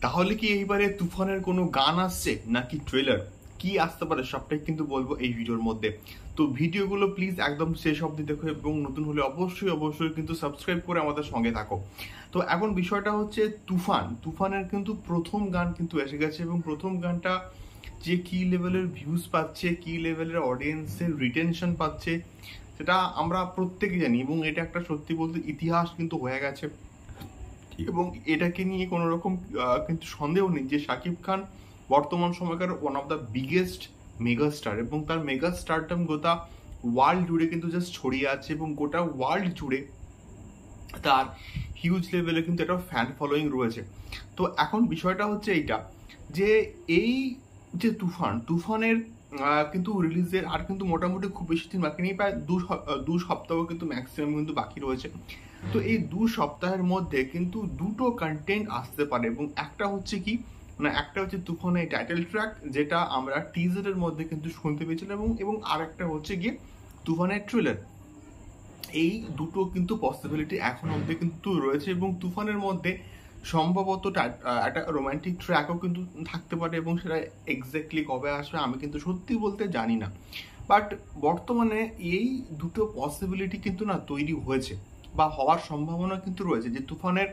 তাহলে কি এইবারে তুফানের কোনো গান আসছে নাকি ট্রেলার, কি আসতে পারে সবটাই কিন্তু বলবো এই ভিডিওর মধ্যে। তো ভিডিওগুলো প্লিজ একদম শেষ অবধি দেখো এবং নতুন হলে অবশ্যই কিন্তু সাবস্ক্রাইব করে আমাদের সঙ্গে থাকো। তো এখন বিষয়টা হচ্ছে তুফানের কিন্তু প্রথম গান কিন্তু এসে গেছে এবং প্রথম গানটা যে কি লেভেলের ভিউজ পাচ্ছে, কি লেভেলের অডিয়েন্সের রিটেনশন পাচ্ছে সেটা আমরা প্রত্যেকে জানি এবং এটা একটা সত্যি বলতে ইতিহাস কিন্তু হয়ে গেছে। এবং এটাকে নিয়ে কোনো রকম কিন্তু সন্দেহ নেই যে শাকিব খান বর্তমান সময়কার one of the biggest megastar এবং তার মেগাস্টারডম গোটা ওয়ার্ল্ড জুড়ে কিন্তু জাস্ট ছড়িয়ে আছে এবং গোটা ওয়ার্ল্ড জুড়ে তার হিউজ লেভেলে কিন্তু একটা ফ্যান ফলোয়িং রয়েছে। তো এখন বিষয়টা হচ্ছে এইটা যে এই যে তুফানের কিন্তু রিলিজের আর কিন্তু মোটামুটি খুব বেশি দিন বাকি নেই, প্রায় দু সপ্তাহ কিন্তু ম্যাক্সিমাম কিন্তু বাকি রয়েছে। তো এই 2 সপ্তাহের মধ্যে কিন্তু দুটো কন্টেন্ট আসতে পারে এবং একটা হচ্ছে কি না, একটা হচ্ছে তুফানের টাইটেল ট্র্যাক যেটা আমরা টিজারের মধ্যে কিন্তু শুনতে পেয়েছিলাম এবং আর একটা হচ্ছে গিয়ে তুফানের ট্রেলার। এই দুটো কিন্তু পসিবিলিটি এখন অবধি কিন্তু রয়েছে এবং তুফানের মধ্যে সম্ভবত একটা রোমান্টিক ট্র্যাকও কিন্তু থাকতে পারে এবং সেটা এক্স্যাক্টলি কবে আসবে আমি কিন্তু সত্যি বলতে জানি না। বাট বর্তমানে এই দুটো পসিবিলিটি কিন্তু না তৈরি হয়েছে বা হওয়ার সম্ভাবনা কিন্তু রয়েছে যে তুফানের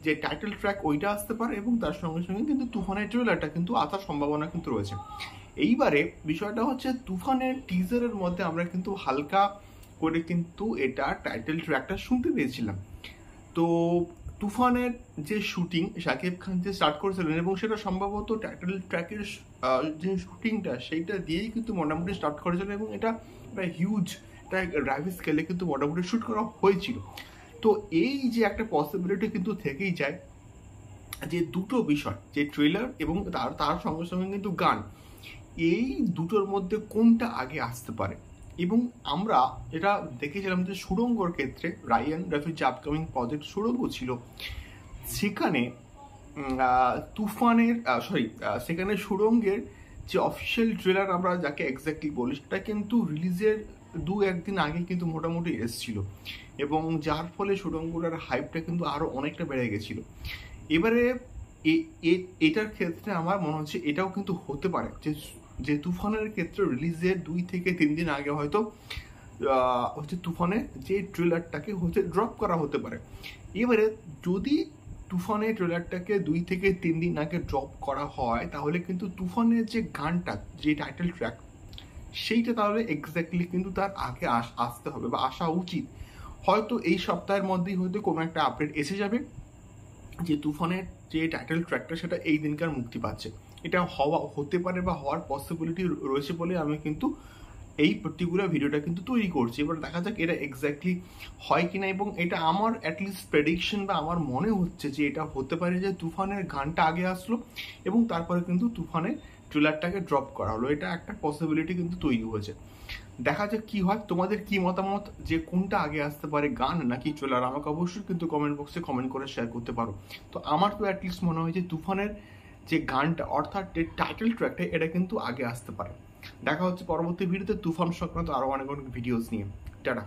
যে টাইটেল ট্র্যাক ওইটা আসতে পারে এবং তার সঙ্গে সঙ্গে কিন্তু তুফানের ট্রেলারটা কিন্তু আসার সম্ভাবনা কিন্তু রয়েছে। এইবারে বিষয়টা হচ্ছে তুফানের টিজারের মধ্যে আমরা কিন্তু হালকা করে কিন্তু এটা টাইটেল ট্র্যাকটা শুনতে পেয়েছিলাম। তো তুফানের যে শুটিং শাকিব খান যে স্টার্ট করেছিলেন এবং সেটা সম্ভবত টাইটেল ট্র্যাকের যে শুটিংটা সেইটা দিয়েই কিন্তু মোটামুটি স্টার্ট করেছিল এবং এটা প্রায় হিউজ ড্রাইভ স্কেলে কিন্তু মোটামুটি শুট করা হয়েছিল। তো এই যে একটা পসিবিলিটি কিন্তু থেকেই যায় যে দুটো বিষয়, যে ট্রেলার এবং তার সঙ্গে সঙ্গে কিন্তু গান, এই দুটোর মধ্যে কোনটা আগে আসতে পারে। এবং আমরা এটা দেখেছিলাম যে সুড়ঙ্গর ক্ষেত্রে রায়ান রাফির যে আপকামিং প্রজেক্ট সুড়ঙ্গ ছিল সেখানে সেখানে সুড়ঙ্গের যে অফিসিয়াল ট্রেলার আমরা যাকে এক্স্যাক্টলি বলি সেটা কিন্তু রিলিজের 2-1 দিন আগে কিন্তু মোটামুটি এসছিল এবং যার ফলে সুড়ঙ্গটার হাইপটা কিন্তু আরো অনেকটা বেড়ে গেছিল। এবারে এটার ক্ষেত্রে আমার মনে হচ্ছে এটাও কিন্তু হতে পারে যে তুফানের ক্ষেত্রে রিলিজের 2 থেকে 3 দিন আগে হয়তো হচ্ছে তুফানের যে ট্রেলারটাকে হচ্ছে ড্রপ করা হতে পারে। এবারে যদি তুফানের ট্রেলারটাকে 2 থেকে 3 দিন আগে ড্রপ করা হয় তাহলে কিন্তু তুফানের যে গানটা যে টাইটেল ট্র্যাক সেইটা তাহলে এক্স্যাক্টলি কিন্তু তার আগে আসতে হবে বা আসা উচিত। হয়তো এই সপ্তাহের মধ্যেই হয়তো কোনো একটা আপডেট এসে যাবে যে তুফানের যে টাইটেল ট্র্যাকটা সেটা এই দিনকার মুক্তি পাচ্ছে। এটা হতে পারে বা হওয়ার পসিবিলিটি রয়েছে বলে আমি কিন্তু এই পার্টিকুলার ভিডিওটা কিন্তু তৈরি করছি। এবার দেখা যাক এটা এক্স্যাক্টলি হয় কিনা এবং এটা আমার অ্যাটলিস্ট প্রেডিকশন বা আমার মনে হচ্ছে যে এটা হতে পারে যে তুফানের গানটা আগে আসলো এবং তারপরে কিন্তু তুফানের ট্রেলারটাকে ড্রপ করা হলো। এটা একটা পসিবিলিটি কিন্তু তৈরি হয়েছে। দেখা যাক কি হয়। তোমাদের কি মতামত যে কোনটা আগে আসতে পারে, গান নাকি ট্রেলার, আমাকে অবশ্যই কিন্তু কমেন্ট বক্সে কমেন্ট করে শেয়ার করতে পারো। তো আমার তো অ্যাটলিস্ট মনে হয় যে তুফানের যে গানটা অর্থাৎ টাইটেল ট্র্যাকটা এটা কিন্তু আগে আসতে পারে। দেখা হচ্ছে পরবর্তী ভিডিওতে তুফান সংক্রান্ত আরো অনেক ভিডিওস নিয়ে। টাটা।